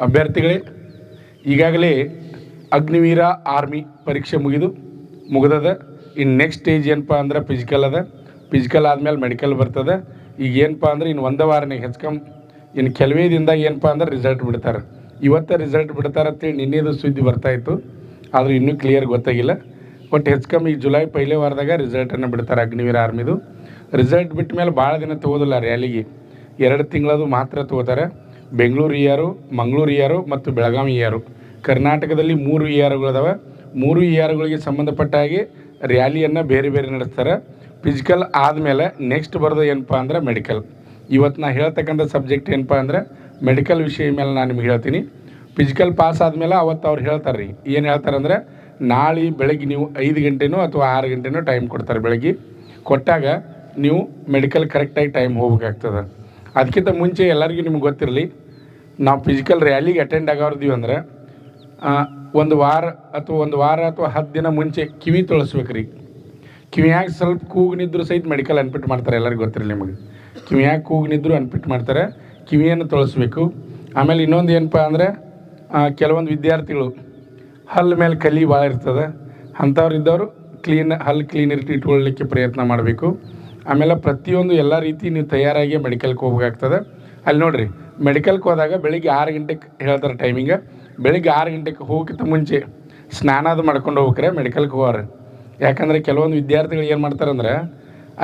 ಅಭ್ಯರ್ಥಿಗಳೇ, ಈಗಾಗಲೇ ಅಗ್ನಿವೀರ ಆರ್ಮಿ ಪರೀಕ್ಷೆ ಮುಗಿದದ. ಇನ್ನು ನೆಕ್ಸ್ಟ್ ಸ್ಟೇಜ್ ಏನಪ್ಪ ಅಂದ್ರೆ ಫಿಸಿಕಲ್ ಅದ. ಫಿಸಿಕಲ್ ಆದಮೇಲೆ ಮೆಡಿಕಲ್ ಬರ್ತದೆ. ಈಗ ಏನಪ್ಪ ಅಂದ್ರೆ ಇನ್ನು ಒಂದು ವಾರನೇ ಇನ್ನು ಕೆಲವೇ ದಿನದಾಗ ಏನಪ್ಪ ಅಂದ್ರೆ ರಿಸಲ್ಟ್ ಬಿಡ್ತಾರೆ. ಇವತ್ತು ರಿಸಲ್ಟ್ ಬಿಡ್ತಾರೆ ಅಂತೇಳಿ ನಿನ್ನೆದು ಸುದ್ದಿ ಬರ್ತಾಯಿತ್ತು, ಆದರೂ ಇನ್ನೂ ಕ್ಲಿಯರ್ ಗೊತ್ತಾಗಿಲ್ಲ. ಬಟ್ ಈ ಜುಲೈ ಪೈಲೇ ವಾರದಾಗ ರಿಸಲ್ಟನ್ನು ಬಿಡ್ತಾರೆ ಅಗ್ನಿವೀರ ಆರ್ಮಿದು. ರಿಸಲ್ಟ್ ಬಿಟ್ಟ ಮೇಲೆ ಭಾಳ ದಿನ ತೊಗೋದಿಲ್ಲ ರ್ಯಾಲಿಗೆ, 2 ತಿಂಗಳದು ಮಾತ್ರ ತೊಗೋತಾರೆ. ಬೆಂಗಳೂರು ಇಯಾರು, ಮಂಗಳೂರು ಇಯಾರು ಮತ್ತು ಬೆಳಗಾವಿ ಇಯಾರು, ಕರ್ನಾಟಕದಲ್ಲಿ 3 ಇಯಾರುಗಳದಾವೆ. 3 ಇಯಾರುಗಳಿಗೆ ಸಂಬಂಧಪಟ್ಟ ಹಾಗೆ ರ್ಯಾಲಿಯನ್ನು ಬೇರೆ ಬೇರೆ ನಡೆಸ್ತಾರೆ. ಫಿಸಿಕಲ್ ಆದಮೇಲೆ ನೆಕ್ಸ್ಟ್ ಬರೋದು ಏನಪ್ಪ ಅಂದ್ರೆ ಮೆಡಿಕಲ್. ಇವತ್ತು ನಾನು ಹೇಳ್ತಕ್ಕಂಥ ಸಬ್ಜೆಕ್ಟ್ ಏನಪ್ಪ ಅಂದ್ರೆ ಮೆಡಿಕಲ್ ವಿಷಯ ಮೇಲೆ ನಾನು ನಿಮ್ಗೆ ಹೇಳ್ತೀನಿ. ಫಿಸಿಕಲ್ ಪಾಸ್ ಆದಮೇಲೆ ಅವತ್ತು ಅವ್ರು ಹೇಳ್ತಾರೆ ರೀ, ಏನು ಹೇಳ್ತಾರೆ ಅಂದರೆ ನಾಳೆ ಬೆಳಗ್ಗೆ ನೀವು 5 ಗಂಟೆನೋ ಅಥವಾ 6 ಗಂಟೆನೋ ಟೈಮ್ ಕೊಡ್ತಾರೆ. ಬೆಳಗ್ಗೆ ಕೊಟ್ಟಾಗ ನೀವು ಮೆಡಿಕಲ್ ಕರೆಕ್ಟಾಗಿ ಟೈಮ್ ಹೋಗ್ಬೇಕಾಗ್ತದೆ. ಅದಕ್ಕಿಂತ ಮುಂಚೆ ಎಲ್ಲರಿಗೂ ನಿಮ್ಗೆ ಗೊತ್ತಿರಲಿ, ನಾವು ಫಿಸಿಕಲ್ ರ್ಯಾಲಿಗೆ ಅಟೆಂಡ್ ಆಗೋರ್ದೀವಿ ಅಂದರೆ ಒಂದು ವಾರ ಅಥವಾ 10 ದಿನ ಮುಂಚೆ ಕಿವಿ ತೊಳಸ್ಬೇಕು ರೀ. ಕಿವಿಯಾಗ ಸ್ವಲ್ಪ ಕೂಗನಿದ್ರು ಸಹಿತ ಮೆಡಿಕಲ್ ಅನ್ಪಿಟ್ ಮಾಡ್ತಾರೆ. ಎಲ್ಲರಿಗೂ ಗೊತ್ತಿರಲಿ ನಿಮಗೆ, ಕಿವಿಯಾಗ ಕೂಗನಿದ್ರು ಅನ್ಪಿಟ್ ಮಾಡ್ತಾರೆ. ಕಿವಿಯನ್ನು ತೊಳಸ್ಬೇಕು. ಆಮೇಲೆ ಇನ್ನೊಂದು ಏನಪ್ಪ ಅಂದರೆ ಕೆಲವೊಂದು ವಿದ್ಯಾರ್ಥಿಗಳು ಹಲ್ಲು ಮೇಲೆ ಕಲಿ ಭಾಳ ಇರ್ತದೆ, ಅಂಥವ್ರು ಇದ್ದವರು ಹಲ್ಲು ಕ್ಲೀನ್ ಇಟ್ಕೊಳ್ಳಲಿಕ್ಕೆ ಪ್ರಯತ್ನ ಮಾಡಬೇಕು. ಆಮೇಲೆ ಪ್ರತಿಯೊಂದು ಎಲ್ಲ ರೀತಿ ನೀವು ತಯಾರಾಗಿ ಮೆಡಿಕಲ್ಗೆ ಹೋಗ್ಬೇಕಾಗ್ತದೆ. ಅಲ್ಲಿ ನೋಡಿರಿ, ಮೆಡಿಕಲ್ಗೆ ಹೋದಾಗ ಬೆಳಿಗ್ಗೆ 6 ಗಂಟೆಗೆ ಹೇಳ್ತಾರೆ ಟೈಮಿಂಗ. ಬೆಳಿಗ್ಗೆ 6 ಗಂಟೆಗೆ ಹೋಗೋಕ್ಕಿಂತ ಮುಂಚೆ ಸ್ನಾನ ಅದು ಮಾಡ್ಕೊಂಡು ಹೋಗ್ರೆ ಮೆಡಿಕಲ್ಗೆ ಹೋಗೋರು. ಯಾಕಂದರೆ ಕೆಲವೊಂದು ವಿದ್ಯಾರ್ಥಿಗಳು ಏನು ಮಾಡ್ತಾರಂದ್ರೆ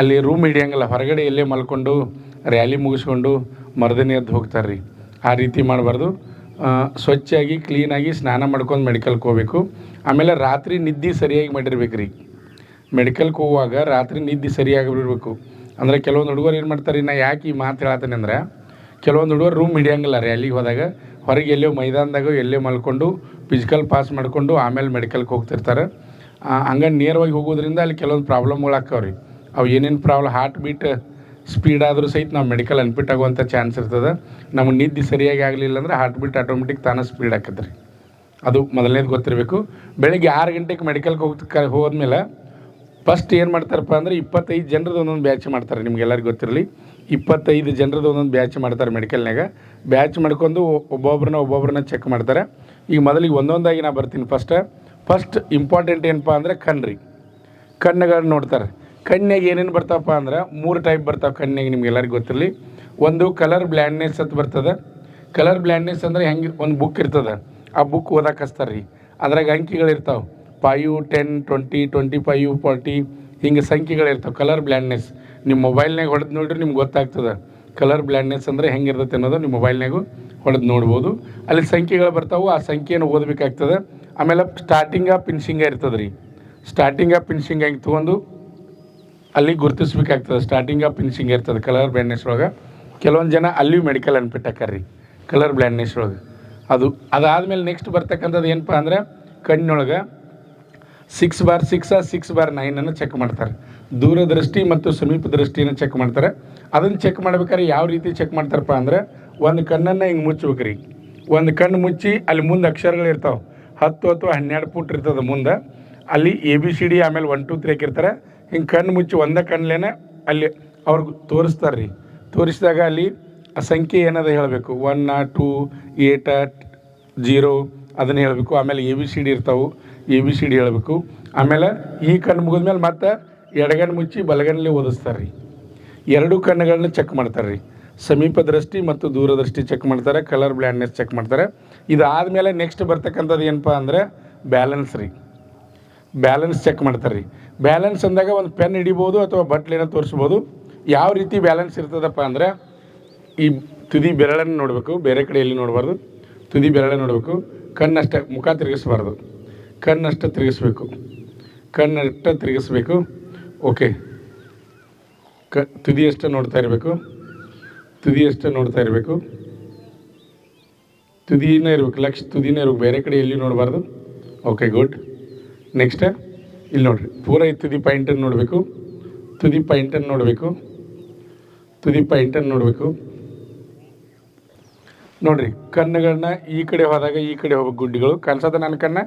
ಅಲ್ಲಿ ರೂಮ್ ಹಿಡಿಯಂಗಿಲ್ಲ, ಹೊರಗಡೆ ಎಲ್ಲೇ ಮಲ್ಕೊಂಡು ರ್ಯಾಲಿ ಮುಗಿಸ್ಕೊಂಡು ಮರ್ದಿನ ಎದ್ದು ಹೋಗ್ತಾರೆ ರೀ. ಆ ರೀತಿ ಮಾಡಬಾರ್ದು. ಸ್ವಚ್ಛಾಗಿ ಕ್ಲೀನಾಗಿ ಸ್ನಾನ ಮಾಡ್ಕೊಂಡು ಮೆಡಿಕಲ್ಗೆ ಹೋಗ್ಬೇಕು. ಆಮೇಲೆ ರಾತ್ರಿ ನಿದ್ದೆ ಸರಿಯಾಗಿ ಮಾಡಿರ್ಬೇಕು ರೀ. ಮೆಡಿಕಲ್ಗೆ ಹೋಗುವಾಗ ರಾತ್ರಿ ನಿದ್ದೆ ಸರಿಯಾಗಿ ಬಿಡಬೇಕು. ಅಂದರೆ ಕೆಲವೊಂದು ಹುಡುಗರು ಏನು ಮಾಡ್ತಾರೆ, ನಾ ಯಾಕೆ ಈ ಮಾತು ಹೇಳತ್ತೇನೆ ಅಂದರೆ, ಕೆಲವೊಂದು ಹುಡುಗರು ರೂಮ್ ಹಿಡಿಯಂಗಿಲ್ಲ ರ್ಯಾಲಿಗೆ ಹೋದಾಗ, ಹೊರಗೆ ಎಲ್ಲೋ ಮೈದಾನದಾಗ ಎಲ್ಲೇ ಮಲ್ಕೊಂಡು ಫಿಸಿಕಲ್ ಪಾಸ್ ಮಾಡಿಕೊಂಡು ಆಮೇಲೆ ಮೆಡಿಕಲ್ಗೆ ಹೋಗ್ತಿರ್ತಾರೆ. ಹಂಗೆ ನೇರವಾಗಿ ಹೋಗೋದ್ರಿಂದ ಅಲ್ಲಿ ಕೆಲವೊಂದು ಪ್ರಾಬ್ಲಮ್ಗಳು ಆಗ್ತಾವೆ ರೀ. ಅವು ಏನೇನು ಪ್ರಾಬ್ಲಮ್, ಹಾರ್ಟ್ ಬೀಟ್ ಸ್ಪೀಡ್ ಆದರೂ ಸಹಿತ ನಾವು ಮೆಡಿಕಲ್ ಅನ್ಫಿಟ್ ಆಗುವಂಥ ಚಾನ್ಸ್ ಇರ್ತದೆ. ನಮಗೆ ನಿದ್ದೆ ಸರಿಯಾಗಿ ಆಗಲಿಲ್ಲ ಅಂದರೆ ಹಾರ್ಟ್ ಬೀಟ್ ಆಟೋಮೆಟಿಕ್ ತಾನೇ ಸ್ಪೀಡ್ ಆಕತ್ತೆ ರೀ. ಅದು ಮೊದಲನೇದು ಗೊತ್ತಿರಬೇಕು. ಬೆಳಗ್ಗೆ 6 ಗಂಟೆಗೆ ಮೆಡಿಕಲ್ಗೆ ಹೋದ್ಮೇಲೆ ಫಸ್ಟ್ ಏನು ಮಾಡ್ತಾರಪ್ಪ ಅಂದರೆ 25 ಜನರದ್ದು ಒಂದೊಂದು ಬ್ಯಾಚ್ ಮಾಡ್ತಾರೆ. ನಿಮ್ಗೆಲ್ಲರಿಗೂ ಗೊತ್ತಿರಲಿ, 25 ಜನರದ್ದು ಒಂದೊಂದು ಬ್ಯಾಚ್ ಮಾಡ್ತಾರೆ ಮೆಡಿಕಲ್ನಾಗ. ಬ್ಯಾಚ್ ಮಾಡ್ಕೊಂಡು ಒಬ್ಬೊಬ್ಬರನ್ನ ಚೆಕ್ ಮಾಡ್ತಾರೆ. ಈಗ ಮೊದಲಿಗೆ ಒಂದೊಂದಾಗಿ ನಾ ಬರ್ತೀನಿ. ಫಸ್ಟ್ ಇಂಪಾರ್ಟೆಂಟ್ ಏನಪ್ಪ ಅಂದರೆ ಕಣ್ಣುಗಳನ್ನ ನೋಡ್ತಾರೆ. ಕಣ್ಣಿಗೆ ಏನೇನು ಬರ್ತಾವಪ್ಪ ಅಂದ್ರೆ 3 ಟೈಪ್ ಬರ್ತಾವೆ ಕಣ್ಣಿಗೆ. ನಿಮ್ಗೆಲ್ಲರಿಗೂ ಗೊತ್ತಿರಲಿ, ಒಂದು ಕಲರ್ ಬ್ಲ್ಯಾಂಡ್ನೆಸ್ ಅಂತ ಬರ್ತದೆ. ಕಲರ್ ಬ್ಲ್ಯಾಂಡ್ನೆಸ್ ಅಂದರೆ ಹೆಂಗೆ, ಒಂದು ಬುಕ್ ಇರ್ತದೆ, ಆ ಬುಕ್ ಓದಕ್ಕೆ ಹಚ್ತಾರೆ ರೀ. ಅದ್ರಾಗ ಅಂಕಿಗಳಿರ್ತಾವೆ 5, 10, 20, 25, 40 ಹಿಂಗೆ ಸಂಖ್ಯೆಗಳಿರ್ತಾವೆ. ಕಲರ್ ಬ್ಲ್ಯಾಂಡ್ನೆಸ್ ನಿಮ್ಮ ಮೊಬೈಲ್ನಾಗ ಹೊಡೆದು ನೋಡ್ರಿ ನಿಮ್ಗೆ ಗೊತ್ತಾಗ್ತದೆ ಕಲರ್ ಬ್ಲ್ಯಾಂಡ್ನೆಸ್ ಅಂದರೆ ಹೆಂಗಿರ್ತೈತೆ ಅನ್ನೋದು. ನಿಮ್ಮ ಮೊಬೈಲ್ನಾಗೂ ಹೊಡೆದು ನೋಡ್ಬೋದು. ಅಲ್ಲಿ ಸಂಖ್ಯೆಗಳು ಬರ್ತಾವೆ, ಆ ಸಂಖ್ಯೆಯನ್ನು ಓದಬೇಕಾಗ್ತದೆ. ಆಮೇಲೆ ಸ್ಟಾರ್ಟಿಂಗ ಫಿನಿಶಿಂಗ ಇರ್ತದೆ ರೀ. ಸ್ಟಾರ್ಟಿಂಗ ಫಿನಿಶಿಂಗ್ ಹೆಂಗೆ ತೊಗೊಂಡು ಅಲ್ಲಿ ಗುರುತಿಸ್ಬೇಕಾಗ್ತದೆ. ಸ್ಟಾರ್ಟಿಂಗ ಫಿನಿಶಿಂಗ್ ಇರ್ತದೆ ಕಲರ್ ಬ್ಲ್ಯಾಂಡ್ನೆಸ್ ಒಳಗೆ. ಕೆಲವೊಂದು ಜನ ಅಲ್ಲಿಯೂ ಮೆಡಿಕಲ್ ಅನ್ಪಿಟ್ಟಾಕ್ರಿ ಕಲರ್ ಬ್ಲ್ಯಾಂಡ್ನೆಸ್ ಒಳಗೆ. ಅದಾದಮೇಲೆ ನೆಕ್ಸ್ಟ್ ಬರ್ತಕ್ಕಂಥದ್ದು ಏನಪ್ಪ ಅಂದರೆ ಕಣ್ಣೊಳಗೆ 6/6 6/9 ಚೆಕ್ ಮಾಡ್ತಾರೆ. ದೂರದೃಷ್ಟಿ ಮತ್ತು ಸಮೀಪ ದೃಷ್ಟಿಯನ್ನು ಚೆಕ್ ಮಾಡ್ತಾರೆ. ಅದನ್ನು ಚೆಕ್ ಮಾಡ್ಬೇಕಾದ್ರೆ ಯಾವ ರೀತಿ ಚೆಕ್ ಮಾಡ್ತಾರಪ್ಪ ಅಂದರೆ, ಒಂದು ಕಣ್ಣನ್ನು ಹಿಂಗೆ ಮುಚ್ಚಬೇಕು ರೀ. ಒಂದು ಕಣ್ಣು ಮುಚ್ಚಿ ಅಲ್ಲಿ ಮುಂದೆ ಅಕ್ಷರಗಳಿರ್ತಾವೆ, 10 ಅಥವಾ 12 ಫುಟ್ ಇರ್ತದೆ ಮುಂದೆ. ಅಲ್ಲಿ ABCD ಆಮೇಲೆ 1 2 3 ಹಾಕಿರ್ತಾರೆ. ಹಿಂಗೆ ಕಣ್ಣು ಮುಚ್ಚಿ ಒಂದೇ ಕಣ್ಲೇನೆ ಅಲ್ಲಿ ಅವ್ರಿಗೆ ತೋರಿಸ್ತಾರೆ ರೀ. ತೋರಿಸಿದಾಗ ಅಲ್ಲಿ ಆ ಸಂಖ್ಯೆ ಏನದ ಹೇಳಬೇಕು, 1 2 8 0 ಅದನ್ನು ಹೇಳಬೇಕು. ಆಮೇಲೆ ABCD ಇರ್ತಾವೆ, ABCD ಹೇಳಬೇಕು. ಆಮೇಲೆ ಈ ಕಣ್ಣು ಮುಗಿದ್ಮೇಲೆ ಮತ್ತೆ ಎಡಗಣ್ಣು ಮುಚ್ಚಿ ಬಲಗಣ್ಣಲ್ಲಿ ಓದಿಸ್ತಾರೆ ರೀ. 2 ಕಣ್ಣುಗಳನ್ನ ಚೆಕ್ ಮಾಡ್ತಾರೆ ರೀ. ಸಮೀಪ ದೃಷ್ಟಿ ಮತ್ತು ದೂರದೃಷ್ಟಿ ಚೆಕ್ ಮಾಡ್ತಾರೆ, ಕಲರ್ ಬ್ಲ್ಯಾಂಡ್ನೆಸ್ ಚೆಕ್ ಮಾಡ್ತಾರೆ. ಇದಾದಮೇಲೆ ನೆಕ್ಸ್ಟ್ ಬರ್ತಕ್ಕಂಥದ್ದು ಏನಪ್ಪ ಅಂದರೆ ಬ್ಯಾಲೆನ್ಸ್ ರೀ. ಬ್ಯಾಲೆನ್ಸ್ ಚೆಕ್ ಮಾಡ್ತಾರೆ ರೀ. ಬ್ಯಾಲೆನ್ಸ್ ಅಂದಾಗ ಒಂದು ಪೆನ್ ಹಿಡಿಬೋದು ಅಥವಾ ಬಟ್ಲೇನ ತೋರಿಸ್ಬೋದು. ಯಾವ ರೀತಿ ಬ್ಯಾಲೆನ್ಸ್ ಇರ್ತದಪ್ಪ ಅಂದರೆ, ಈ ತುದಿ ಬೆರಳನ್ನು ನೋಡಬೇಕು, ಬೇರೆ ಕಡೆ ಎಲ್ಲಿ ನೋಡಬಾರ್ದು. ತುದಿ ಬೆರಳನ್ನು ನೋಡಬೇಕು. ಕಣ್ಣಷ್ಟೇ, ಮುಖ ತಿರುಗಿಸ್ಬಾರ್ದು, ಕಣ್ಣಷ್ಟೇ ತಿರುಗಿಸ್ಬೇಕು. ಓಕೆ, ತುದಿಯಷ್ಟೇ ನೋಡ್ತಾ ಇರಬೇಕು. ತುದಿನೇ ಇರಬೇಕು, ತುದಿನೇ ಇರಬೇಕು, ಬೇರೆ ಕಡೆ ಎಲ್ಲಿ ನೋಡಬಾರ್ದು. Okay, good. ನೆಕ್ಸ್ಟ್ ಇಲ್ಲಿ ನೋಡಿರಿ, ಪೂರ ಈ ತುದಿ ಪಾಯಿಂಟನ್ನು ನೋಡಬೇಕು. ನೋಡಿರಿ, ಕಣ್ಣುಗಳನ್ನ ಈ ಕಡೆ ಹೋದಾಗ ಈ ಕಡೆ ಹೋಗ್ಬೇಕು. ಗುಡ್ಡಿಗಳು ಕಾಣಿಸೋದ ನನ್ನ ಕಣ್ಣ,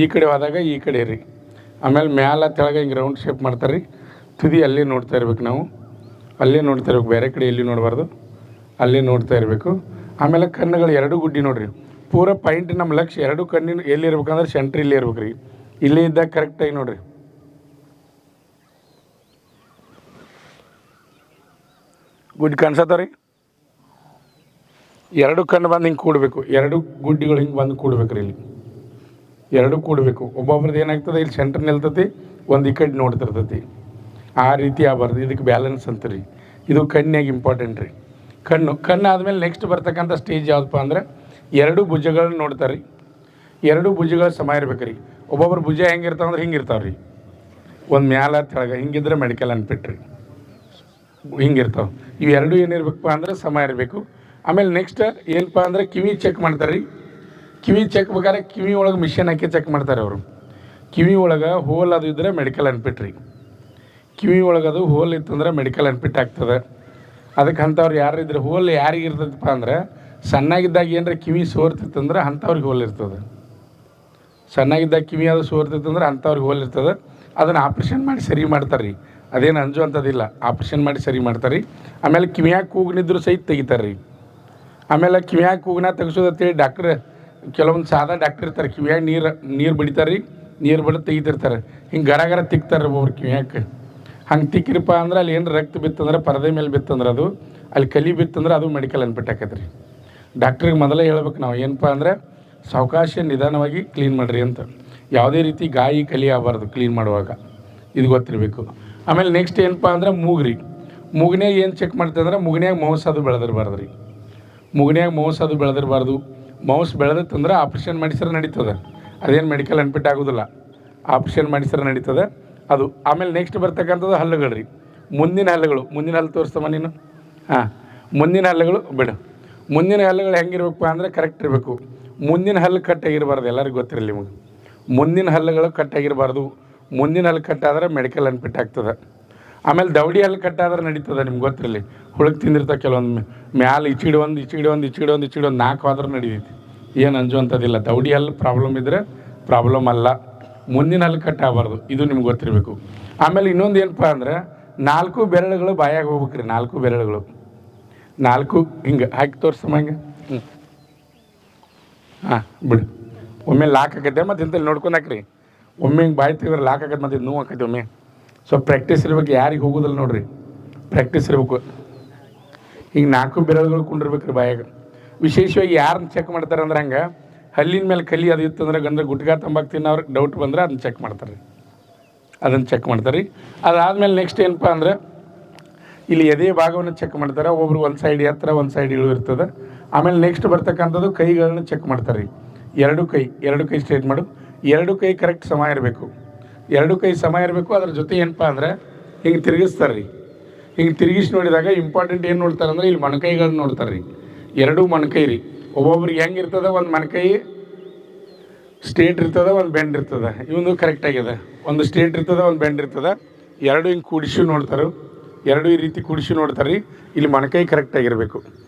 ಈ ಕಡೆ ಹೋದಾಗ ಈ ಕಡೆ ರೀ. ಆಮೇಲೆ ಮ್ಯಾಲ ತೆಳಗೆ ಹಿಂಗೆ ರೌಂಡ್ ಶೇಪ್ ಮಾಡ್ತಾರೆ ರೀ. ತುದಿ ಅಲ್ಲೇ ನೋಡ್ತಾ ಇರ್ಬೇಕು, ನಾವು ಅಲ್ಲೇ ನೋಡ್ತಾ ಇರ್ಬೇಕು, ಬೇರೆ ಕಡೆ ಎಲ್ಲಿ ನೋಡಬಾರ್ದು, ಅಲ್ಲೇ ನೋಡ್ತಾ ಇರಬೇಕು. ಆಮೇಲೆ ಕಣ್ಣುಗಳು ಎರಡು ಗುಡ್ಡಿ ನೋಡಿರಿ. ಪೂರ ಪಾಯಿಂಟ್ ನಮ್ಮ ಲಕ್ಷ್ಯ ಎರಡು ಕಣ್ಣಿನ ಎಲ್ಲಿ ಇರ್ಬೇಕಂದ್ರೆ ಸೆಂಟ್ರ್ ಇಲ್ಲೇ ಇರ್ಬೇಕು ರೀ. ಇಲ್ಲೇ ಇದ್ದಾಗ ಕರೆಕ್ಟಾಗಿ ನೋಡಿರಿ. ಗುಡ್ಡಿ ಕಾಣಿಸತ್ತ ರೀ. ಎರಡು ಕಣ್ಣು ಬಂದು ಹಿಂಗೆ ಕೂಡಬೇಕು, ಎರಡು ಗುಡ್ಡಿಗಳು ಹಿಂಗೆ ಬಂದು ಕೂಡ್ಬೇಕು ರೀ. ಇಲ್ಲಿ ಎರಡು ಕೂಡಬೇಕು. ಒಬ್ಬೊಬ್ರದ್ದು ಏನಾಗ್ತದೆ, ಇಲ್ಲಿ ಸೆಂಟ್ರ್ ನಿಲ್ತತಿ, ಒಂದು ಈ ಕಡೆ ನೋಡ್ತಿರ್ತೈತಿ. ಆ ರೀತಿ ಆಗಬಾರ್ದು. ಇದಕ್ಕೆ ಬ್ಯಾಲೆನ್ಸ್ ಅಂತ ರೀ. ಇದು ಕಣ್ಣಿನಾಗ ಇಂಪಾರ್ಟೆಂಟ್ ರೀ. ಕಣ್ಣು ಆದಮೇಲೆ ನೆಕ್ಸ್ಟ್ ಬರ್ತಕ್ಕಂಥ ಸ್ಟೇಜ್ ಯಾವುದಪ್ಪ ಅಂದ್ರೆ ಎರಡು ಭುಜಗಳನ್ನ ನೋಡ್ತಾರೆ ರೀ. ಎರಡು ಭುಜಗಳು ಸಮ ಇರ್ಬೇಕು ರೀ. ಒಬ್ಬೊಬ್ರು ಭುಜ ಹೆಂಗಿರ್ತಾವೆ ಅಂದ್ರೆ ಹಿಂಗೆ ಇರ್ತಾವೆ ರೀ, ಒಂದು ಮ್ಯಾಲ ತೆಳಗೆ ಹಿಂಗಿದ್ರೆ ಮೆಡಿಕಲ್ ಅನ್ಬಿಟ್ರಿ ಹಿಂಗಿರ್ತಾವೆ. ಇವು ಎರಡು ಏನಿರ್ಬೇಕಪ್ಪ ಅಂದ್ರೆ ಸಮ ಇರಬೇಕು. ಆಮೇಲೆ ನೆಕ್ಸ್ಟ್ ಏನಪ್ಪ ಅಂದ್ರೆ ಕಿವಿ ಚೆಕ್ ಮಾಡ್ತಾರೆ ರೀ. ಕಿವಿ ಚೆಕ್ ಬೇಕಾದ್ರೆ ಕಿವಿ ಒಳಗೆ ಮಿಷನ್ ಹಾಕಿ ಚೆಕ್ ಮಾಡ್ತಾರೆ ಅವರು. ಕಿವಿ ಒಳಗೆ ಹೋಲ್ ಅದು ಇದ್ದರೆ ಮೆಡಿಕಲ್ ಅನ್ಬಿಟ್ರಿ. ಕಿವಿ ಒಳಗದು ಹೋಲ್ ಇತ್ತಂದ್ರೆ ಮೆಡಿಕಲ್ ಅನ್ಪಿಟ್ ಆಗ್ತದೆ. ಅದಕ್ಕೆ ಅಂಥವ್ರು ಯಾರಿದ್ರೆ ಹೋಲ್ ಯಾರಿಗೆ ಇರ್ತದಪ್ಪ ಅಂದ್ರೆ ಸಣ್ಣಾಗಿದ್ದಾಗ ಏನರ ಕಿವಿ ಸೋರ್ತಿತ್ತಂದ್ರೆ ಅಂಥವ್ರಿಗೆ ಹೋಲ್ ಇರ್ತದೆ. ಸಣ್ಣಾಗಿದ್ದಾಗ ಕಿವಿ ಅದು ಸೋರ್ತಿತ್ತಂದ್ರೆ ಅಂಥವ್ರಿಗೆ ಹೋಲ್ ಇರ್ತದೆ. ಅದನ್ನು ಆಪ್ರೇಷನ್ ಮಾಡಿ ಸರಿ ಮಾಡ್ತಾರೆ ರೀ. ಅದೇನು ಅಂಜು ಅಂಥದ್ದಿಲ್ಲ, ಆಪ್ರೇಷನ್ ಮಾಡಿ ಸರಿ ಮಾಡ್ತಾರೆ ರೀ. ಆಮೇಲೆ ಕಿವಿಯಾಗ ಕೂಗ್ನಿದ್ರು ಸಹಿತ ತೆಗಿತಾರೆ ರೀ. ಆಮೇಲೆ ಕಿವಿಯಾಗ ಕೂಗನ ತೆಗಿಸೋದಂತೇಳಿ ಡಾಕ್ಟ್ರ್ ಕೆಲವೊಂದು ಸಾದಾ ಡಾಕ್ಟ್ರ್ ಇರ್ತಾರೆ, ಕಿವಿಯಾಗ ನೀರು ಬಡಿತಾರೆ ರೀ. ನೀರು ಬಡಿದು ತೆಗಿತಿರ್ತಾರೆ. ಹಿಂಗೆ ಗರ ತಿಕ್ತಾರೆ ಒಬ್ಬೊಬ್ರು ಕಿವಿಯಾಗ. ಹಂಗೆ ತಿಕ್ಕಿರಪ್ಪ ಅಂದ್ರೆ ಅಲ್ಲಿ ಏನು ರಕ್ತ ಬಿತ್ತಂದ್ರೆ ಪರದೆ ಮೇಲೆ ಬಿತ್ತಂದ್ರೆ ಅದು ಅಲ್ಲಿ ಕಲಿ ಬಿತ್ತಂದ್ರೆ ಅದು ಮೆಡಿಕಲ್ ಅನ್ಬಿಟ್ಟಾಕೈತೆ ರೀ. ಡಾಕ್ಟ್ರಿಗೆ ಮೊದಲೇ ಹೇಳ್ಬೇಕು ನಾವು ಏನಪ್ಪ ಅಂದರೆ ಸಾವಕಾಶ ನಿಧಾನವಾಗಿ ಕ್ಲೀನ್ ಮಾಡಿರಿ ಅಂತ. ಯಾವುದೇ ರೀತಿ ಗಾಯಿ ಕಲಿ ಆಗಬಾರ್ದು ಕ್ಲೀನ್ ಮಾಡುವಾಗ, ಇದು ಗೊತ್ತಿರಬೇಕು. ಆಮೇಲೆ ನೆಕ್ಸ್ಟ್ ಏನಪ್ಪ ಅಂದ್ರೆ ಮೂಗ್ರಿ. ಮೂಗ್ನ್ಯಾಗ ಏನು ಚೆಕ್ ಮಾಡ್ತಂದ್ರೆ ಮೂಗ್ನ್ಯಾಗ ಮೌಸ್ ಅದು ಬೆಳೆದಿರಬಾರ್ದು ರೀ. ಮೂಗ್ನ್ಯಾಗ ಮೌಸ್ ಅದು ಬೆಳೆದಿರಬಾರ್ದು. ಮೌಸ್ ಬೆಳೆದತ್ತಂದ್ರೆ ಆಪ್ರೇಷನ್ ಮಾಡಿಸಿದ್ರೆ ನಡೀತದೆ. ಅದೇನು ಮೆಡಿಕಲ್ ಅನ್ಪಿಟ್ ಆಗೋದಿಲ್ಲ, ಆಪ್ರೇಷನ್ ಮಾಡಿಸಿದ್ರೆ ನಡೀತದೆ ಅದು. ಆಮೇಲೆ ನೆಕ್ಸ್ಟ್ ಬರ್ತಕ್ಕಂಥದ್ದು ಹಲ್ಲುಗಳು ರೀ. ಮುಂದಿನ ಹಲ್ಲುಗಳು, ಮುಂದಿನ ಹಲ್ಲು ತೋರಿಸ್ತಮ್ಮ ನೀನು. ಹಾಂ, ಮುಂದಿನ ಹಲ್ಲುಗಳು ಬಿಡು. ಮುಂದಿನ ಹಲ್ಲುಗಳು ಹೆಂಗಿರ್ಬೇಕಪ್ಪ ಅಂದರೆ ಕರೆಕ್ಟ್ ಇರಬೇಕು. ಮುಂದಿನ ಹಲ್ಲು ಕಟ್ಟಾಗಿರಬಾರ್ದು, ಎಲ್ಲರಿಗೂ ಗೊತ್ತಿರಲಿ ನಿಮಗೆ. ಮುಂದಿನ ಹಲ್ಲುಗಳು ಕಟ್ಟಾಗಿರಬಾರ್ದು. ಮುಂದಿನ ಹಲ್ಲು ಕಟ್ಟಾದ್ರೆ ಮೆಡಿಕಲ್ ಅನ್ಪಿಟ್ ಆಗ್ತದೆ. ಆಮೇಲೆ ದವಡಿ ಹಲ್ಲು ಕಟ್ಟಾದ್ರೆ ನಡೀತದೆ, ನಿಮ್ಗೆ ಗೊತ್ತಿರಲಿ. ಹುಳುಕ್ ತಿಂದಿರ್ತಾವೆ ಕೆಲವೊಂದು ಮ್ಯಾಲೆ ಇಚ್ಚಿಡಿ ಒಂದು 4 ಆದ್ರೆ ನಡೀತೈತಿ. ಏನು ಅಂಜುವಂಥದ್ದಿಲ್ಲ. ದವಡಿ ಹಲ್ಲು ಪ್ರಾಬ್ಲಮ್ ಇದ್ದರೆ ಪ್ರಾಬ್ಲಮ್ ಅಲ್ಲ, ಮುಂದಿನ ಹಲ್ಲು ಕಟ್ಟಾಗಬಾರ್ದು, ಇದು ನಿಮ್ಗೆ ಗೊತ್ತಿರಬೇಕು. ಆಮೇಲೆ ಇನ್ನೊಂದು ಏನಪ್ಪ ಅಂದ್ರೆ 4 ಬೆರಳುಗಳು ಬಾಯಾಗ ಹೋಗ್ಬೇಕು ರೀ. 4 ಬೆರಳುಗಳು 4 ಹಿಂಗೆ ಹಾಕಿ ತೋರಿಸಮ್ಮ ಹಿಂಗೆ. ಹಾಂ ಬಿಡು. ಒಮ್ಮೆ ಲಾಕ್ ಆಕೈತೆ ಮತ್ತು ಇಂತಲ್ಲಿ ನೋಡ್ಕೊಂಡು ಹಾಕ್ರಿ. ಒಮ್ಮೆ ಹಿಂಗೆ ಬಾಯಿ ತೆಗೆದ್ರೆ ಲಾಕ್ ಆಕೈತೆ ಮತ್ತು ನೋವು ಆಕೈತೆ ಒಮ್ಮೆ. ಸೊ ಪ್ರಾಕ್ಟೀಸ್ ಇರ್ಬೇಕು. ಯಾರಿಗೆ ಹೋಗೋದಿಲ್ಲ ನೋಡಿರಿ, ಪ್ರಾಕ್ಟೀಸ್ ಇರಬೇಕು. ಹಿಂಗೆ 4 ಬೆರಳುಗಳು ಕುಂಡಿರ್ಬೇಕು ರೀ ಬಾಯಾಗ. ವಿಶೇಷವಾಗಿ ಯಾರನ್ನ ಚೆಕ್ ಮಾಡ್ತಾರೆ ಅಂದ್ರೆ ಹಂಗೆ ಹಲ್ಲಿನ ಮೇಲೆ ಕಲಿ ಅದು ಇತ್ತಂದ್ರೆ ಗಂದ್ರೆ ಗುಟ್ಕಾ ತಂಬಾಕು ತಿನ್ನೋರ್ಗೆ ಡೌಟ್ ಬಂದ್ರೆ ಅದನ್ನ ಚೆಕ್ ಮಾಡ್ತಾರೆ. ಅದನ್ನು ಚೆಕ್ ಮಾಡ್ತಾರೆ ರೀ. ಅದಾದಮೇಲೆ ನೆಕ್ಸ್ಟ್ ಏನಪ್ಪ ಅಂದ್ರೆ ಇಲ್ಲಿ ಎದೆ ಭಾಗವನ್ನು ಚೆಕ್ ಮಾಡ್ತಾರೆ. ಒಬ್ಬರು ಒಂದು ಸೈಡ್ ಎತ್ತರ, ಒಂದು ಸೈಡ್ ಇಳು ಇರ್ತದೆ. ಆಮೇಲೆ ನೆಕ್ಸ್ಟ್ ಬರ್ತಕ್ಕಂಥದ್ದು ಕೈಗಳನ್ನ ಚೆಕ್ ಮಾಡ್ತಾರೆ ರೀ. ಎರಡು ಕೈ ಸ್ಟ್ರೇಟ್ ಮಾಡು. ಎರಡು ಕೈ ಕರೆಕ್ಟ್ ಸಮ ಇರಬೇಕು. ಎರಡು ಕೈ ಸಮ ಇರಬೇಕು. ಅದ್ರ ಜೊತೆ ಏನಪ್ಪ ಅಂದ್ರೆ ಹಿಂಗೆ ತಿರುಗಿಸ್ತಾರೆ ರೀ. ಹಿಂಗೆ ತಿರುಗಿಸಿ ನೋಡಿದಾಗ ಇಂಪಾರ್ಟೆಂಟ್ ಏನು ನೋಡ್ತಾರೆ ಅಂದ್ರೆ ಇಲ್ಲಿ ಮೊಣಕೈಗಳನ್ನ ನೋಡ್ತಾರೆ ರೀ. ಎರಡೂ ಮೊಣಕೈ ರೀ. ಒಬ್ಬೊಬ್ರಿಗೆ ಹೆಂಗೆ ಇರ್ತದೆ, ಒಂದು ಮೊಣಕೈ ಸ್ಟ್ರೇಟ್ ಇರ್ತದೆ, ಒಂದು ಬೆಂಡ್ ಇರ್ತದೆ. ಇವನು ಕರೆಕ್ಟಾಗಿದೆ. ಒಂದು ಸ್ಟ್ರೇಟ್ ಇರ್ತದೆ, ಒಂದು ಬೆಂಡ್ ಇರ್ತದೆ. ಎರಡು ಹಿಂಗೆ ಕೂಡಿಸಿ ನೋಡ್ತಾರೆ. ಎರಡು ಈ ರೀತಿ ಕೂಡಿಸಿ ನೋಡ್ತಾರೆ ರೀ. ಇಲ್ಲಿ ಮೊಣಕೈ ಕರೆಕ್ಟಾಗಿರಬೇಕು.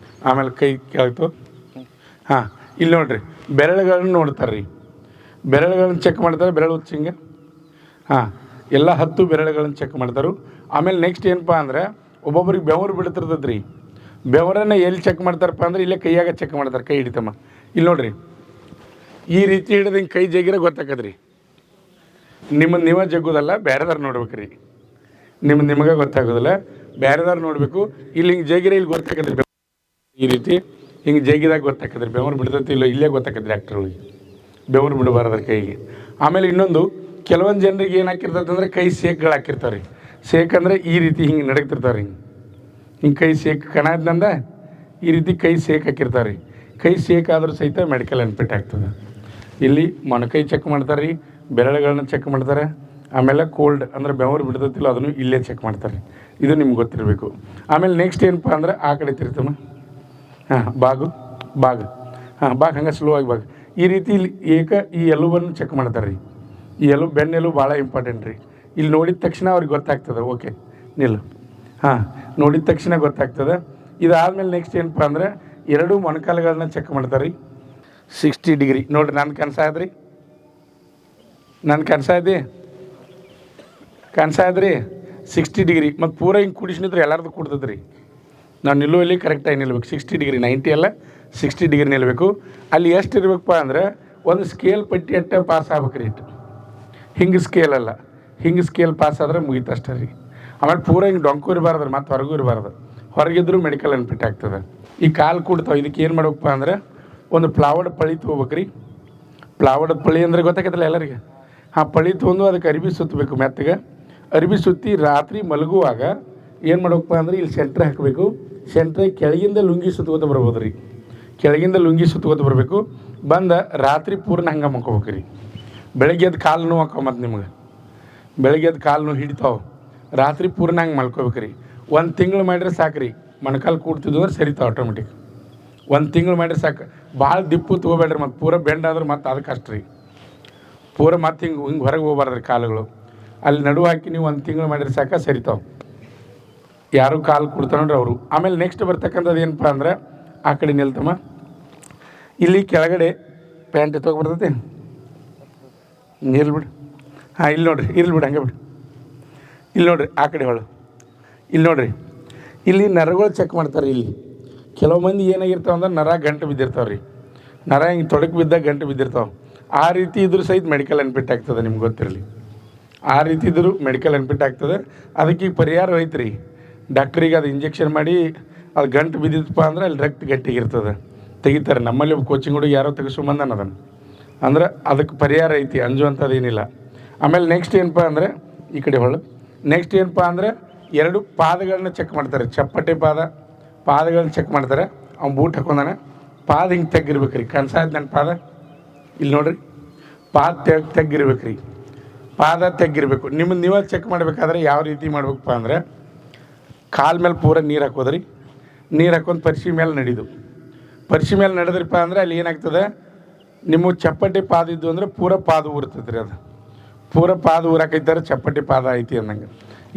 ಆಮೇಲೆ ಕೈ ಕೆಳತು. ಹಾಂ, ಇಲ್ಲಿ ನೋಡಿರಿ ಬೆರಳುಗಳನ್ನ ನೋಡ್ತಾರೆ ರೀ. ಬೆರಳುಗಳನ್ನ ಚೆಕ್ ಮಾಡ್ತಾರೆ. ಬೆರಳು ಹಿಂಗೆ. ಹಾಂ, ಎಲ್ಲ 10 ಬೆರಳುಗಳನ್ನ ಚೆಕ್ ಮಾಡ್ತಾರೆ. ಆಮೇಲೆ ನೆಕ್ಸ್ಟ್ ಏನಪ್ಪ ಅಂದ್ರೆ ಒಬ್ಬೊಬ್ರಿಗೆ ಬೆವರು ಬಿಡ್ತಿರ್ತದೆ ರೀ. ಬೆವರನ್ನು ಎಲ್ಲಿ ಚೆಕ್ ಮಾಡ್ತಾರಪ್ಪ ಅಂದ್ರೆ ಇಲ್ಲೇ ಕೈಯಾಗ ಚೆಕ್ ಮಾಡ್ತಾರೆ. ಕೈ ಹಿಡಿತಮ್ಮ. ಇಲ್ಲಿ ನೋಡಿರಿ, ಈ ರೀತಿ ಹಿಡಿದು ಹಿಂಗೆ ಕೈ ಜಗ್ಗಿರ ಗೊತ್ತಾಕದ್ರಿ. ನೀವೇ ಜಗ್ಗೋದಲ್ಲ, ಬೇರೆದಾರು ನೋಡ್ಬೇಕು ರೀ. ನಿಮಗೆ ಗೊತ್ತಾಗೋದಿಲ್ಲ, ಬೇರೆದಾರು ನೋಡಬೇಕು. ಇಲ್ಲಿ ಹಿಂಗೆ ಜಗಿರ ಇಲ್ಲಿ ಗೊತ್ತಾಕದ್ರಿ. ಈ ರೀತಿ ಹಿಂಗೆ ಜಗಿದಾಗ ಗೊತ್ತಾಕದ್ರಿ ಬೆವರು ಬಿಡ್ತೈತಿ ಇಲ್ಲ, ಇಲ್ಲೇ ಗೊತ್ತಾಕದ್ರಿ ಡಾಕ್ಟ್ರುಗಳಿಗೆ. ಬೆವರು ಬಿಡಬಾರ್ದ್ರ ಕೈಗೆ. ಆಮೇಲೆ ಇನ್ನೊಂದು ಕೆಲವೊಂದು ಜನರಿಗೆ ಏನು ಹಾಕಿರ್ತೈತೆ ಅಂದರೆ ಕೈ ಸೇಕ್ಗಳು ಹಾಕಿರ್ತಾರೆ ರೀ. ಸೇಕ್ ಅಂದರೆ ಈ ರೀತಿ ಹಿಂಗೆ ನಡಗ್ತಿರ್ತಾರೆ. ಹಿಂಗೆ ಕೈ ಸೇಕ್ ಕಣದಂದ ಈ ರೀತಿ ಕೈ ಸೇಕ್ ಹಾಕಿರ್ತಾರೆ ರೀ. ಕೈ ಸೇಕ್ ಆದರೂ ಸಹಿತ ಮೆಡಿಕಲ್ ಅನ್ಪಿಟ್ ಆಗ್ತದೆ. ಇಲ್ಲಿ ಮೊಣಕೈ ಚೆಕ್ ಮಾಡ್ತಾರೆ ರೀ, ಬೆರಳುಗಳನ್ನ ಚೆಕ್ ಮಾಡ್ತಾರೆ. ಆಮೇಲೆ ಕೋಲ್ಡ್ ಅಂದರೆ ಬೆವರು ಬಿಡ್ತೈತಿಲ್ಲ ಅದನ್ನು ಇಲ್ಲೇ ಚೆಕ್ ಮಾಡ್ತಾರೆ. ಇದು ನಿಮ್ಗೆ ಗೊತ್ತಿರಬೇಕು. ಆಮೇಲೆ ನೆಕ್ಸ್ಟ್ ಏನಪ್ಪ ಅಂದ್ರೆ ಆ ಕಡೆ ತಿರ್ತಮ್ಮ. ಹಾಂ, ಬಾಗು ಹಾಂ, ಹಂಗೆ ಸ್ಲೋ ಆಗಿ ಬಾಗು. ಈ ರೀತಿ ಇಲ್ಲಿ ಈ ಎಲುಬನ್ನು ಚೆಕ್ ಮಾಡ್ತಾರೆ ರೀ. ಈ ಬೆನ್ನೆಲು ಭಾಳ ಇಂಪಾರ್ಟೆಂಟ್ ರೀ. ಇಲ್ಲಿ ನೋಡಿದ ತಕ್ಷಣ ಅವ್ರಿಗೆ ಗೊತ್ತಾಗ್ತದೆ. ಓಕೆ ನಿಲ್ಲು. ಹಾಂ, ನೋಡಿದ ತಕ್ಷಣ ಗೊತ್ತಾಗ್ತದೆ. ಇದಾದಮೇಲೆ ನೆಕ್ಸ್ಟ್ ಏನಪ್ಪ ಅಂದ್ರೆ ಎರಡೂ ಮೊಣಕಾಲುಗಳನ್ನ ಚೆಕ್ ಮಾಡ್ತಾರೆ ರೀ. 60 ಡಿಗ್ರಿ ನೋಡಿರಿ. ನಾನು ಕನ್ಸಾದ್ರಿ 60 ಡಿಗ್ರಿ ಮತ್ತು ಪೂರ ಹಿಂಗೆ ಕುಡಿಸಿದ್ರೆ ಎಲ್ಲರದು ಕುಡ್ತದೆ ರೀ. ನಾವು ನಿಲ್ಲುವಲ್ಲಿ ಕರೆಕ್ಟಾಗಿ ನಿಲ್ಬೇಕು. 60 ಡಿಗ್ರಿ, 90 ಅಲ್ಲ, 60 ಡಿಗ್ರಿ ನಿಲ್ಲಬೇಕು. ಅಲ್ಲಿ ಎಷ್ಟು ಇರಬೇಕಪ್ಪ ಅಂದ್ರೆ ಒಂದು ಸ್ಕೇಲ್ ಪಟ್ಟಿ ಅಟ್ಟ ಪಾಸ್ ಆಗ್ಬೇಕು ರೀ. ಹಿಂಗೆ ಸ್ಕೇಲ್ ಅಲ್ಲ, ಹಿಂಗೆ ಸ್ಕೇಲ್ ಪಾಸ್ ಆದ್ರೆ ಮುಗೀತು ಅಷ್ಟೇ ರೀ. ಆಮೇಲೆ ಪೂರ ಹಿಂಗೆ ಡೊಂಕು ಇರಬಾರ್ದು, ಮತ್ತು ಹೊರಗೂ ಇರಬಾರ್ದು. ಹೊರಗಿದ್ರೂ ಮೆಡಿಕಲ್ ಅನ್ಫಿಟ್ ಆಗ್ತದೆ. ಈ ಕಾಲು ಕೂಡ್ತಾವೆ, ಇದಕ್ಕೆ ಏನು ಮಾಡ್ಬೇಕಪ್ಪ ಅಂದ್ರೆ ಒಂದು ಪ್ಲಾವಡ್ ಪಳಿ ತೊಗೋಬೇಕು ರೀ. ಪ್ಲಾವಡ್ ಪಳಿ ಅಂದರೆ ಗೊತ್ತಾಗತ್ತಲ್ಲ ಎಲ್ಲರಿಗೆ. ಆ ಪಳಿ ತೊಗೊಂಡು ಅದಕ್ಕೆ ಅರಿವಿ ಸುತ್ತಬೇಕು ಮೆತ್ತಗೆ. ಅರಿವಿ ಸುತ್ತಿ ರಾತ್ರಿ ಮಲಗುವಾಗ ಏನು ಮಾಡ್ಬೇಕಪ್ಪ ಅಂದ್ರೆ ಇಲ್ಲಿ ಸೆಂಟ್ರ್ ಹಾಕಬೇಕು. ಸೆಂಟ್ರ್ ಕೆಳಗಿಂದ ಲುಂಗಿ ಸುತ್ಕೋತ ಬರ್ಬೋದು ರೀ. ಕೆಳಗಿಂದ ಲುಂಗಿ ಸುತ್ಕೋತ ಬರಬೇಕು. ಬಂದ ರಾತ್ರಿ ಪೂರ್ಣ ಹಂಗೆ ಮಕ್ಕೋಬೇಕು ರೀ. ಬೆಳಗ್ಗೆ ಎದ್ದು ಕಾಲು ನೋವು ಹಾಕೋ, ಮತ್ತು ನಿಮ್ಗೆ ಬೆಳಗ್ಗೆ ಎದ್ದು ಕಾಲು ನೋವು ಹಿಡಿತಾವೆ. ರಾತ್ರಿ ಪೂರ್ಣ ಹಂಗೆ ಮಲ್ಕೋಬೇಕು ರೀ. 1 ತಿಂಗಳು ಮಾಡಿದ್ರೆ ಸಾಕು ರೀ. ಮೊಣಕಾಲು ಕೂಡ್ತಿದ್ವು ಅಂದ್ರೆ ಸರಿತಾವೆ ಆಟೋಮೆಟಿಕ್. 1 ತಿಂಗಳು ಮಾಡಿದ್ರೆ ಸಾಕು. ಭಾಳ ದಿಪ್ಪು ತೊಗೋಬೇಡ್ರಿ, ಮತ್ತು ಪೂರ ಬೆಂಡ್ ಆದ್ರೆ ಮತ್ತು ಅದಕ್ಕೆ ಅಷ್ಟು ರೀ. ಪೂರ ಮತ್ತು ಹಿಂಗೆ ಹೊರಗೆ ಹೋಗ್ಬಾರ್ದು ರೀ ಕಾಲುಗಳು. ಅಲ್ಲಿ ನಡುವೆ ಹಾಕಿ ನೀವು 1 ತಿಂಗಳು ಮಾಡಿದ್ರೆ ಸಾಕು, ಸರಿತಾವೆ. ಯಾರು ಕಾಲು ಕೊಡ್ತಾರೆ ನೋಡ್ರಿ ಅವರು. ಆಮೇಲೆ ನೆಕ್ಸ್ಟ್ ಬರ್ತಕ್ಕಂಥದ್ದು ಏನಪ್ಪ ಅಂದ್ರೆ ಆ ಕಡೆ ನಿಲ್ತಮ್ಮ, ಇಲ್ಲಿ ಕೆಳಗಡೆ ಪ್ಯಾಂಟ್ ತೊಗೊಬರ್ತೈತೆ ನಿಲ್ಬಿಡು. ಹಾಂ, ಇಲ್ಲಿ ನೋಡಿರಿ, ಇರ್ಲಿ ಬಿಡು, ಹಂಗೆ ಬಿಡು. ಇಲ್ಲಿ ನೋಡಿರಿ ಆ ಕಡೆ ಹೊಳು. ಇಲ್ಲಿ ನೋಡಿರಿ, ಇಲ್ಲಿ ನರಗಳು ಚೆಕ್ ಮಾಡ್ತಾರೆ. ಇಲ್ಲಿ ಕೆಲವು ಮಂದಿ ಏನಾಗಿರ್ತಾವೆ ಅಂದ್ರೆ ನರ ಗಂಟು ಬಿದ್ದಿರ್ತಾವೆ ರೀ. ನರ ಹಿಂಗೆ ತೊಡಕು ಬಿದ್ದಾಗ ಗಂಟು ಬಿದ್ದಿರ್ತಾವೆ. ಆ ರೀತಿ ಇದ್ರೂ ಸಹಿತ ಮೆಡಿಕಲ್ ಅನ್ಫಿಟ್ ಆಗ್ತದೆ, ನಿಮ್ಗೆ ಗೊತ್ತಿರಲಿ. ಆ ರೀತಿ ಇದ್ದರೂ ಮೆಡಿಕಲ್ ಅನ್ಫಿಟ್ ಆಗ್ತದೆ. ಅದಕ್ಕೆ ಈಗ ಪರಿಹಾರ ಐತೆ ರೀ. ಡಾಕ್ಟ್ರಿಗೆ ಅದು ಇಂಜೆಕ್ಷನ್ ಮಾಡಿ ಅದು ಗಂಟು ಬಿದ್ದಿತ್ತಪ್ಪ ಅಂದ್ರೆ ಅಲ್ಲಿ ರಕ್ತ ಗಟ್ಟಿಗಿರ್ತದೆ, ತೆಗಿತಾರೆ. ನಮ್ಮಲ್ಲಿ ಒಬ್ಬ ಕೋಚಿಂಗ್ ಹುಡುಗಿ ಯಾರೋ ತೆಗಿಸ್ಕೊಂಬಂದಾನ ಅದನ್ನು. ಅಂದ್ರೆ ಅದಕ್ಕೆ ಪರಿಹಾರ ಐತಿ, ಅಂಜುವಂಥದ್ದು ಏನಿಲ್ಲ. ಆಮೇಲೆ ನೆಕ್ಸ್ಟ್ ಏನಪ್ಪ ಅಂದರೆ ಈ ಕಡೆ ಹೊಳು. ನೆಕ್ಸ್ಟ್ ಏನಪ್ಪ ಅಂದರೆ 2 ಪಾದಗಳನ್ನ ಚೆಕ್ ಮಾಡ್ತಾರೆ. ಚಪ್ಪಟೆ ಪಾದಗಳನ್ನ ಚೆಕ್ ಮಾಡ್ತಾರೆ. ಅವ್ನು ಬೂಟ್ ಹಾಕೊಂಡಾನೆ, ಪಾದ ಹಿಂಗೆ ತೆಗ್ಗಿರ್ಬೇಕು ರೀ. ಕನ್ಸಾಯ್ತು ನನ್ನ ಪಾದ, ಇಲ್ಲಿ ನೋಡಿರಿ, ಪಾದ ತೆಗ್ಗಿರ್ಬೇಕು ರೀ. ಪಾದ ತೆಗ್ಗಿರ್ಬೇಕು. ನಿಮ್ಮನ್ನು ನೀವೇ ಚೆಕ್ ಮಾಡಬೇಕಾದ್ರೆ ಯಾವ ರೀತಿ ಮಾಡ್ಬೇಕಪ್ಪ ಅಂದರೆ ಕಾಲ ಮೇಲೆ ಪೂರ ನೀರು ಹಾಕೋದ್ರಿ. ನೀರು ಹಾಕೊಂಡು ಪರಿಶಿ ಮೇಲೆ ನಡೀದು. ಪರಿಶಿ ಮೇಲೆ ನಡೆದ್ರಪ್ಪ ಅಂದರೆ ಅಲ್ಲಿ ಏನಾಗ್ತದೆ, ನಿಮ್ಮ ಚಪ್ಪಟೆ ಪಾದ ಇದ್ದು ಅಂದರೆ ಪೂರ ಪಾದ ಊರ್ತದೆ ರೀ. ಅದು ಪೂರ ಪಾದ ಊರಾಕೈತಾರೆ, ಚಪ್ಪಟೆ ಪಾದ ಐತಿ ಅನ್ನಂಗೆ.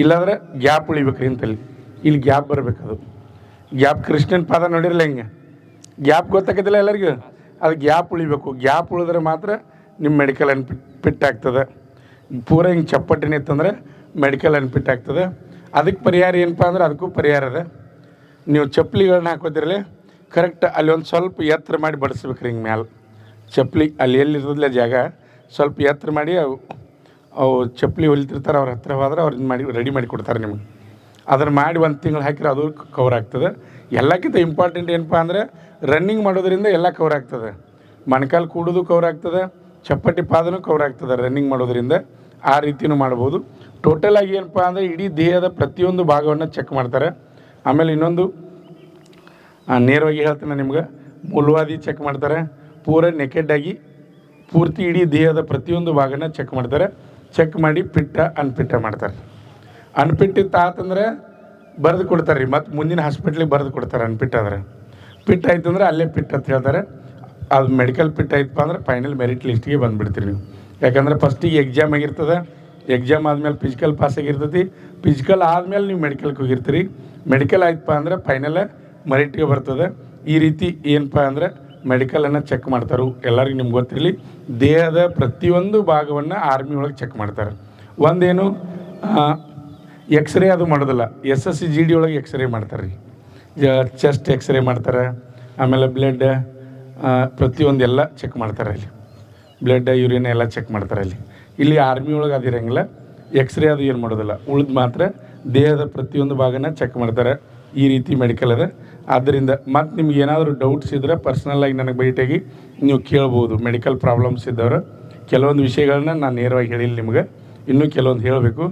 ಇಲ್ಲಾಂದ್ರೆ ಗ್ಯಾಪ್ ಉಳಿಬೇಕು ರೀ ಇಂತಲ್ಲಿ. ಇಲ್ಲಿ ಗ್ಯಾಪ್ ಬರಬೇಕು. ಅದು ಗ್ಯಾಪ್ ಕೃಷ್ಣನ ಪಾದ ನೋಡಿರಲ್ಲ, ಹಿಂಗೆ ಗ್ಯಾಪ್ ಗೊತ್ತಾಗತ್ತಿಲ್ಲ ಎಲ್ಲರಿಗೂ. ಅದು ಗ್ಯಾಪ್ ಉಳಿಬೇಕು. ಗ್ಯಾಪ್ ಉಳಿದ್ರೆ ಮಾತ್ರ ನಿಮ್ಮ ಮೆಡಿಕಲ್ ಅನ್ಫಿಟ್ ಆಗ್ತದೆ. ಪೂರ ಹಿಂಗೆ ಚಪ್ಪಟ್ಟಿನ ಇತ್ತಂದ್ರೆ ಮೆಡಿಕಲ್ ಅನ್ಫಿಟ್ ಆಗ್ತದೆ. ಅದಕ್ಕೆ ಪರಿಹಾರ ಏನಪ್ಪ ಅಂದ್ರೆ ಅದಕ್ಕೂ ಪರಿಹಾರ ಅದ. ನೀವು ಚಪ್ಪಲಿಗಳನ್ನ ಹಾಕೋತಿರಲಿ ಕರೆಕ್ಟ್ ಅಲ್ಲಿ ಒಂದು ಸ್ವಲ್ಪ ಎತ್ತರ ಮಾಡಿ ಬಡಿಸ್ಬೇಕು ರೀ. ಹಿಂಗೆ ಮ್ಯಾಲೆ ಚಪ್ಪಲಿ ಅಲ್ಲಿ ಎಲ್ಲಿರ್ತದಿಲ್ಲ ಜಾಗ ಸ್ವಲ್ಪ ಎತ್ತರ ಮಾಡಿ ಅವು ಚಪ್ಪಲಿ ಹೊಲಿತಿರ್ತಾರೆ. ಅವ್ರ ಹತ್ರ ಹೋದ್ರೆ ಅವ್ರು ಇದು ಮಾಡಿ ರೆಡಿ ಮಾಡಿ ಕೊಡ್ತಾರೆ ನಿಮಗೆ. ಅದನ್ನು ಮಾಡಿ 1 ತಿಂಗಳು ಹಾಕಿದ್ರೆ ಅದು ಕವರ್ ಆಗ್ತದೆ. ಎಲ್ಲಕ್ಕಿಂತ ಇಂಪಾರ್ಟೆಂಟ್ ಏನಪ್ಪ ಅಂದರೆ ರನ್ನಿಂಗ್ ಮಾಡೋದ್ರಿಂದ ಎಲ್ಲ ಕವರ್ ಆಗ್ತದೆ. ಮೊಣಕಾಲು ಕೂಡೋದು ಕವರ್ ಆಗ್ತದೆ, ಚಪ್ಪಟಿ ಪಾದನೂ ಕವರ್ ಆಗ್ತದೆ ರನ್ನಿಂಗ್ ಮಾಡೋದ್ರಿಂದ. ಆ ರೀತಿಯೂ ಮಾಡ್ಬೋದು. ಟೋಟಲಾಗಿ ಏನಪ್ಪ ಅಂದರೆ ಇಡೀ ದೇಹದ ಪ್ರತಿಯೊಂದು ಭಾಗವನ್ನು ಚೆಕ್ ಮಾಡ್ತಾರೆ. ಆಮೇಲೆ ಇನ್ನೊಂದು ನೇರವಾಗಿ ಹೇಳ್ತೀನಿ ನಿಮ್ಗೆ, ಮೂಲವಾದಿ ಚೆಕ್ ಮಾಡ್ತಾರೆ. ಪೂರ ನೆಕೆಡ್ಡಾಗಿ ಪೂರ್ತಿ ಇಡೀ ದೇಹದ ಪ್ರತಿಯೊಂದು ಭಾಗನ ಚೆಕ್ ಮಾಡ್ತಾರೆ. ಚೆಕ್ ಮಾಡಿ ಪಿಟ್ಟ ಅನ್ಪಿಟ್ಟ ಮಾಡ್ತಾರೆ. ಅನ್ಪಿಟ್ ಆತಂದ್ರೆ ಬರೆದು ಕೊಡ್ತಾರೆ ರೀ. ಮತ್ತು ಮುಂದಿನ ಹಾಸ್ಪಿಟ್ಲಿಗೆ ಬರೆದು ಕೊಡ್ತಾರೆ. ಅನ್ಪಿಟ್ ಆದರೆ ಪಿಟ್ ಆಯ್ತು ಅಂದ್ರೆ ಅಲ್ಲೇ ಪಿಟ್ ಅಂತ ಹೇಳ್ತಾರೆ. ಅದು ಮೆಡಿಕಲ್ ಪಿಟ್ ಆಯ್ತಪ್ಪ ಅಂದ್ರೆ ಫೈನಲ್ ಮೆರಿಟ್ ಲಿಸ್ಟಿಗೆ ಬಂದುಬಿಡ್ತೀರಿ ನೀವು. ಯಾಕಂದ್ರೆ ಫಸ್ಟಿಗೆ ಎಕ್ಸಾಮ್ ಆಗಿರ್ತದೆ. ಎಕ್ಸಾಮ್ ಆದಮೇಲೆ ಫಿಸಿಕಲ್ ಪಾಸ್ ಆಗಿರ್ತೈತಿ. ಫಿಸಿಕಲ್ ಆದಮೇಲೆ ನೀವು ಮೆಡಿಕಲ್ಗೆ ಹೋಗಿರ್ತೀರಿ. ಮೆಡಿಕಲ್ ಆಯ್ತಪ್ಪ ಅಂದ್ರೆ ಫೈನಲ್ ಮೆರಿಟ್ಗೆ ಬರ್ತದೆ. ಈ ರೀತಿ ಏನಪ್ಪ ಅಂದರೆ ಮೆಡಿಕಲನ್ನು ಚೆಕ್ ಮಾಡ್ತಾರೆ. ಎಲ್ಲರಿಗೂ ನಿಮ್ಗೆ ಗೊತ್ತಿರಲಿ, ದೇಹದ ಪ್ರತಿಯೊಂದು ಭಾಗವನ್ನು ಆರ್ಮಿ ಒಳಗೆ ಚೆಕ್ ಮಾಡ್ತಾರೆ. ಒಂದೇನು ಎಕ್ಸ್ರೇ ಅದು ಮಾಡೋದಿಲ್ಲ. SSCGD ಒಳಗೆ ಎಕ್ಸ್ರೇ ಮಾಡ್ತಾರೆ ರೀ. ಚೆಸ್ಟ್ ಎಕ್ಸ್ರೇ ಮಾಡ್ತಾರೆ. ಆಮೇಲೆ ಬ್ಲಡ್ ಪ್ರತಿಯೊಂದು ಎಲ್ಲ ಚೆಕ್ ಮಾಡ್ತಾರೆ ಅಲ್ಲಿ. ಬ್ಲಡ್ ಯೂರಿನ್ ಎಲ್ಲ ಚೆಕ್ ಮಾಡ್ತಾರೆ ಅಲ್ಲಿ. ಇಲ್ಲಿ ಆರ್ಮಿ ಒಳಗೆ ಅದಿರಂಗಿಲ್ಲ, ಎಕ್ಸ್ರೇ ಅದು ಏನು ಮಾಡೋದಿಲ್ಲ. ಉಳಿದು ಮಾತ್ರ ದೇಹದ ಪ್ರತಿಯೊಂದು ಭಾಗನ ಚೆಕ್ ಮಾಡ್ತಾರೆ. ಈ ರೀತಿ ಮೆಡಿಕಲ್ ಅದ. ಆದ್ದರಿಂದ ಮತ್ತು ನಿಮ್ಗೆ ಏನಾದರೂ ಡೌಟ್ಸ್ ಇದ್ದರೆ ಪರ್ಸ್ನಲ್ಲಾಗಿ ನನಗೆ ಭೇಟಿಯಾಗಿ ನೀವು ಕೇಳ್ಬೋದು. ಮೆಡಿಕಲ್ ಪ್ರಾಬ್ಲಮ್ಸ್ ಇದ್ದವರು ಕೆಲವೊಂದು ವಿಷಯಗಳನ್ನ ನಾನು ನೇರವಾಗಿ ಹೇಳಿಲ್ಲ ನಿಮ್ಗೆ, ಇನ್ನೂ ಕೆಲವೊಂದು ಹೇಳಬೇಕು.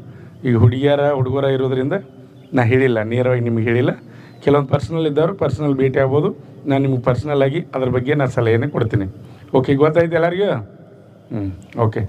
ಈಗ ಹುಡುಗರ ಇರೋದ್ರಿಂದ ನಾನು ಹೇಳಿಲ್ಲ, ನೇರವಾಗಿ ನಿಮ್ಗೆ ಹೇಳಿಲ್ಲ. ಕೆಲವೊಂದು ಪರ್ಸ್ನಲ್ ಇದ್ದವರು ಪರ್ಸ್ನಲ್ ಭೇಟಿ ಆಗ್ಬೋದು. ನಾನು ನಿಮ್ಗೆ ಪರ್ಸ್ನಲ್ಲಾಗಿ ಅದ್ರ ಬಗ್ಗೆ ನಾನು ಸಲಹೆಯನ್ನು ಕೊಡ್ತೀನಿ. ಓಕೆ, ಗೊತ್ತಾಯ್ತು ಎಲ್ಲರಿಗೂ? ಓಕೆ.